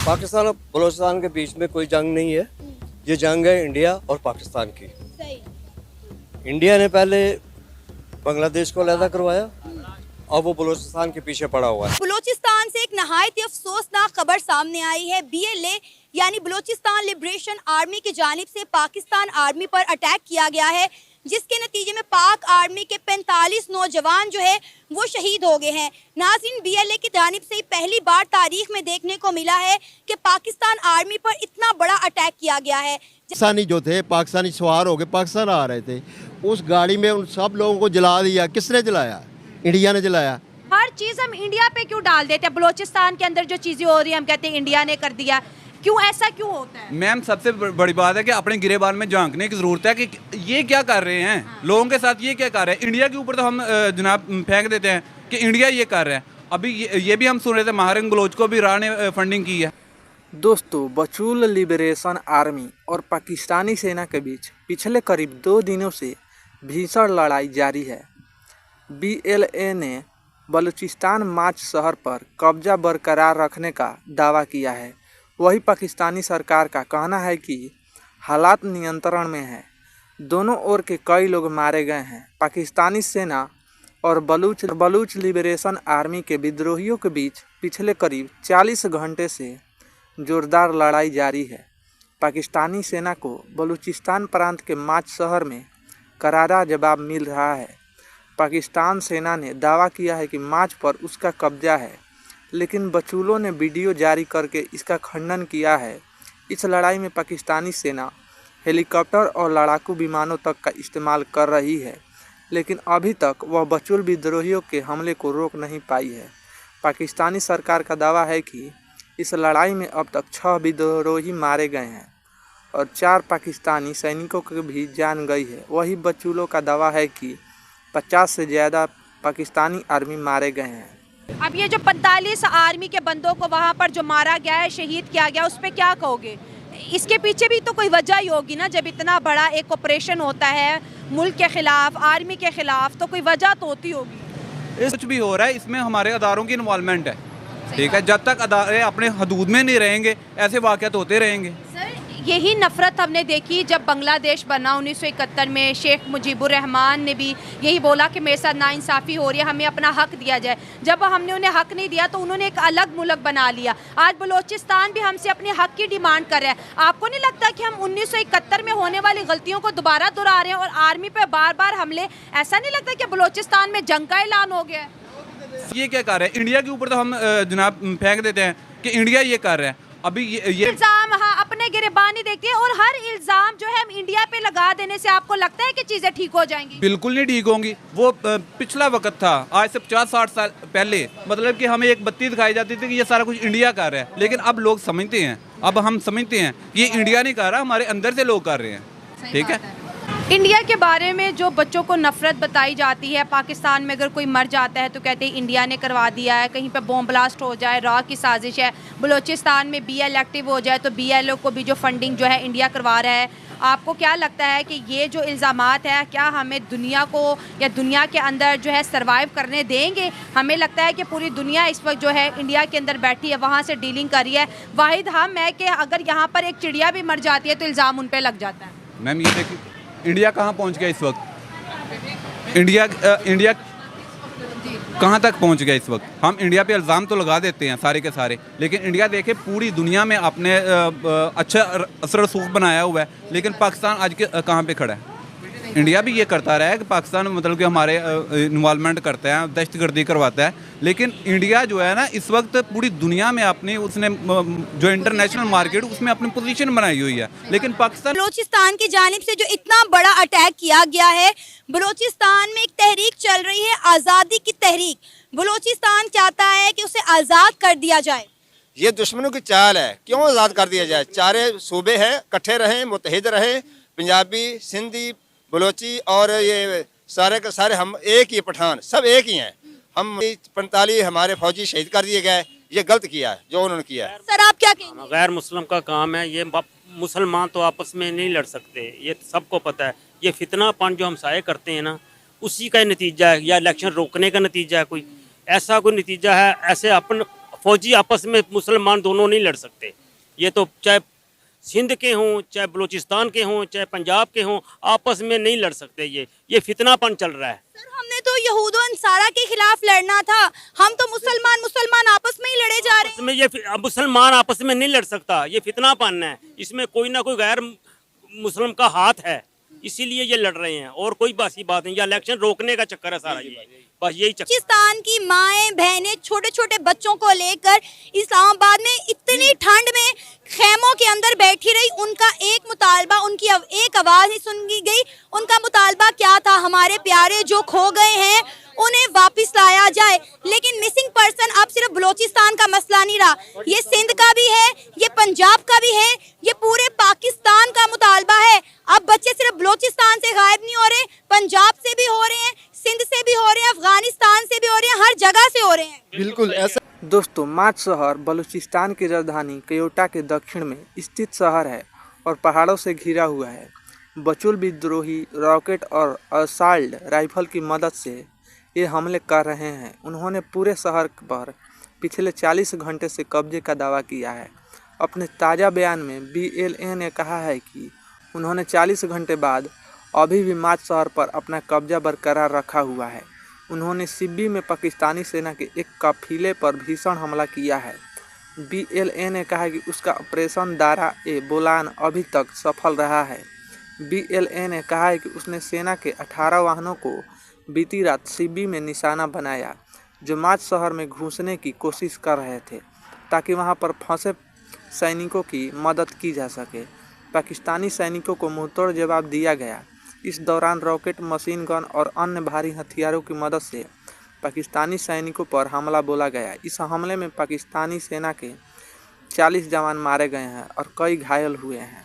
पाकिस्तान और बलूचिस्तान के बीच में कोई जंग नहीं है। ये जंग है इंडिया और पाकिस्तान की। सही। इंडिया ने पहले बांग्लादेश को अलहदा करवाया, अब वो बलूचिस्तान के पीछे पड़ा हुआ है। बलूचिस्तान से एक नहायत ही अफसोसनाक खबर सामने आई है। BLA यानी बलूचिस्तान लिबरेशन आर्मी की जानिब से पाकिस्तान आर्मी पर अटैक किया गया है, जिसके नतीजे में पाक आर्मी के 45 नौजवान जो है वो शहीद हो गए हैं। नाज़रीन, BLA की जानिब से पहली बार तारीख में देखने को मिला है कि पाकिस्तान आर्मी पर इतना बड़ा अटैक किया गया है। पाकिस्तानी जो थे, पाकिस्तानी सवार हो गए, पाकिस्तान आ रहे थे, उस गाड़ी में उन सब लोगों को जला दिया। किसने जलाया? इंडिया ने जलाया। हर चीज़ हम इंडिया पे क्यों डाल देते हैं? बलूचिस्तान के अंदर जो चीज़ें हो रही हैं हम कहते हैं इंडिया ने कर दिया। क्यों ऐसा क्यों होता है? मैम, सबसे बड़ी बात है कि अपने गिरेबान में झांकने की ज़रूरत है कि ये क्या कर रहे हैं, लोगों के साथ ये क्या कर रहे हैं। इंडिया के ऊपर तो हम जनाब फेंक देते हैं कि इंडिया ये कर रहा है। अभी ये भी हम सुन रहे थे महारंग बलोच को भी राह ने फंडिंग की है। दोस्तों, बचूल लिबरेशन आर्मी और पाकिस्तानी सेना के बीच पिछले करीब 2 दिनों से भीषण लड़ाई जारी है। BLA ने बलूचिस्तान माच शहर पर कब्जा बरकरार रखने का दावा किया है। वही पाकिस्तानी सरकार का कहना है कि हालात नियंत्रण में है। दोनों ओर के कई लोग मारे गए हैं। पाकिस्तानी सेना और बलूच लिबरेशन आर्मी के विद्रोहियों के बीच पिछले करीब 40 घंटे से जोरदार लड़ाई जारी है। पाकिस्तानी सेना को बलूचिस्तान प्रांत के माच शहर में करारा जवाब मिल रहा है। पाकिस्तान सेना ने दावा किया है कि माच पर उसका कब्जा है, लेकिन बचूलों ने वीडियो जारी करके इसका खंडन किया है। इस लड़ाई में पाकिस्तानी सेना हेलीकॉप्टर और लड़ाकू विमानों तक का इस्तेमाल कर रही है, लेकिन अभी तक वह बचूल विद्रोहियों के हमले को रोक नहीं पाई है। पाकिस्तानी सरकार का दावा है कि इस लड़ाई में अब तक 6 विद्रोही मारे गए हैं और 4 पाकिस्तानी सैनिकों की भी जान गई है। वही बचूलों का दावा है कि 50 से ज़्यादा पाकिस्तानी आर्मी मारे गए हैं। अब ये जो 45 आर्मी के बंदों को वहाँ पर जो मारा गया है, शहीद किया गया, उस पर क्या कहोगे? इसके पीछे भी तो कोई वजह ही होगी ना। जब इतना बड़ा एक ऑपरेशन होता है मुल्क के खिलाफ, आर्मी के खिलाफ, तो कोई वजह तो होती होगी। कुछ भी हो रहा है इसमें हमारे अदारों की इन्वॉल्वमेंट है, ठीक है। जब तक अदारे अपने हदूद में नहीं रहेंगे ऐसे वाक़यात होते रहेंगे। यही नफ़रत हमने देखी जब बांग्लादेश बना 1971 में। शेख मुजीबुर रहमान ने भी यही बोला कि मेरे साथ नाइंसाफ़ी हो रही है, हमें अपना हक़ दिया जाए। जब हमने उन्हें हक़ नहीं दिया तो उन्होंने एक अलग मुल्क बना लिया। आज बलूचिस्तान भी हमसे अपने हक़ की डिमांड कर रहा है। आपको नहीं लगता कि हम 1971 में होने वाली गलतियों को दोबारा दोहरा रहे हैं और आर्मी पर बार बार हमले? ऐसा नहीं लगता कि बलूचिस्तान में जंग का ऐलान हो गया है? ये क्या कर रहे हैं? इंडिया के ऊपर तो हम जनाब फेंक देते हैं कि इंडिया ये कर रहा है। अभी ये इल्जाम, हाँ, अपने गिरबानी देखते हैं और हर इल्जाम जो है हम इंडिया पे लगा देने से आपको लगता है कि चीजें ठीक हो जाएंगी? बिल्कुल नहीं ठीक होंगी। वो पिछला वक्त था, आज से 50-60 साल पहले, मतलब कि हमें एक बत्ती दिखाई जाती थी कि ये सारा कुछ इंडिया कर रहा है, लेकिन अब लोग समझते हैं, अब हम समझते हैं ये इंडिया नहीं कर रहा, हमारे अंदर से लोग कर रहे हैं, ठीक है। इंडिया के बारे में जो बच्चों को नफरत बताई जाती है, पाकिस्तान में अगर कोई मर जाता है तो कहते हैं इंडिया ने करवा दिया है, कहीं पे बॉम्ब ब्लास्ट हो जाए रॉ की साजिश है, बलूचिस्तान में BL एक्टिव हो जाए तो BLO को भी जो फंडिंग जो है इंडिया करवा रहा है। आपको क्या लगता है कि ये जो इल्ज़ामात है क्या हमें दुनिया को या दुनिया के अंदर जो है सर्वाइव करने देंगे? हमें लगता है कि पूरी दुनिया इस वक्त जो है इंडिया के अंदर बैठी है, वहाँ से डीलिंग कर रही है। वाहिद हम है कि अगर यहाँ पर एक चिड़िया भी मर जाती है तो इल्ज़ाम उन पर लग जाता है। मैम, ये देखिए इंडिया कहाँ पहुँच गया इस वक्त। इंडिया कहाँ तक पहुँच गया इस वक्त। हम इंडिया पे इल्ज़ाम तो लगा देते हैं सारे के सारे, लेकिन इंडिया देखे पूरी दुनिया में अपने अच्छा असर रसूख बनाया हुआ है, लेकिन पाकिस्तान आज के कहाँ पे खड़ा है। इंडिया भी ये करता रहा है कि पाकिस्तान मतलब कि हमारे इन्वॉल्वमेंट करता है, दहशतगर्दी करवाता है, लेकिन इंडिया जो है ना इस वक्त पूरी दुनिया में अपनी उसने जो इंटरनेशनल मार्केट उसमें अपनी पोजीशन बनाई हुई है, लेकिन पाकिस्तान बलूचिस्तान की जानिब से जो इतना बड़ा अटैक किया गया है, बलूचिस्तान में एक तहरीक चल रही है, आज़ादी की तहरीक। बलूचिस्तान चाहता है कि उसे आज़ाद कर दिया जाए। ये दुश्मनों की चाल है, क्यों आज़ाद कर दिया जाए? चारे सूबे हैं, इकट्ठे रहें, मुत्तहिद रहें, पंजाबी, सिंधी, बलोची और ये सारे के सारे हम एक ही पठान, सब एक ही हैं। हम 45 हमारे फौजी शहीद कर दिए गए, ये गलत किया है जो उन्होंने किया है। सर आप क्या कहेंगे? गैर मुस्लिम का काम है ये, मुसलमान तो आपस में नहीं लड़ सकते, ये सबको पता है। ये फितनापन जो हम साए करते हैं ना, उसी का नतीजा है, या इलेक्शन रोकने का नतीजा है, कोई ऐसा कोई नतीजा है? ऐसे अपन फौजी आपस में मुसलमान दोनों नहीं लड़ सकते। ये तो चाहे सिंध के हों, चाहे बलूचिस्तान के हों, चाहे पंजाब के हों, आपस में नहीं लड़ सकते। ये फितनापन चल रहा है। सर हमने तो यहूद व अंसारा के खिलाफ लड़ना था, हम तो मुसलमान आपस में ही लड़े जा रहे हैं। इसमें ये मुसलमान आपस में नहीं लड़ सकता, ये फितनापन है। इसमें कोई ना कोई गैर मुस्लिम का हाथ है, इसीलिए ये लड़ रहे हैं, और कोई बासी बात नहीं। ये इलेक्शन रोकने का चक्कर है सारा, ये बस यही चक्कर। पाकिस्तान की माएं बहनें छोटे छोटे बच्चों को लेकर इस्लामाबाद में इतनी ठंड में खेमों के अंदर बैठी रही। उनका एक मुतालबा, उनकी एक आवाज नहीं सुनी गई। उनका मुतालबा क्या था? हमारे प्यारे जो खो गए हैं उन्हें वापस लाया जाए। लेकिन मिसिंग पर्सन अब सिर्फ बलूचिस्तान का मसला नहीं रहा, ये सिंध का भी है, ये पंजाब का भी है, ये पूरे पाकिस्तान का मुतालबा है। अब बच्चे सिर्फ बलूचिस्तान से गायब नहीं हो रहे, पंजाब से भी हो रहे हैं, सिंध से भी हो रहे हैं, अफगानिस्तान से भी हो रहे हैं, हर जगह से हो रहे हैं। बिल्कुल ऐसा। दोस्तों, माच शहर बलूचिस्तान की राजधानी कोयटा के दक्षिण में स्थित शहर है और पहाड़ों से घिरा हुआ है। बचुल विद्रोही रॉकेट और असॉल्ट राइफल की मदद से ये हमले कर रहे हैं। उन्होंने पूरे शहर पर पिछले 40 घंटे से कब्जे का दावा किया है। अपने ताज़ा बयान में BLA ने कहा है कि उन्होंने 40 घंटे बाद अभी भी माच शहर पर अपना कब्जा बरकरार रखा हुआ है। उन्होंने सिब्बी में पाकिस्तानी सेना के एक काफिले पर भीषण हमला किया है। BLA ने कहा कि उसका ऑपरेशन दारा ए बोलान अभी तक सफल रहा है। BLA ने कहा है कि उसने सेना के 18 वाहनों को बीती रात सिब्बी में निशाना बनाया, जो माच शहर में घुसने की कोशिश कर रहे थे, ताकि वहां पर फंसे सैनिकों की मदद की जा सके। पाकिस्तानी सैनिकों को मुंहतोड़ जवाब दिया गया। इस दौरान रॉकेट, मशीन गन और अन्य भारी हथियारों की मदद से पाकिस्तानी सैनिकों पर हमला बोला गया। इस हमले में पाकिस्तानी सेना के 40 जवान मारे गए हैं और कई घायल हुए हैं।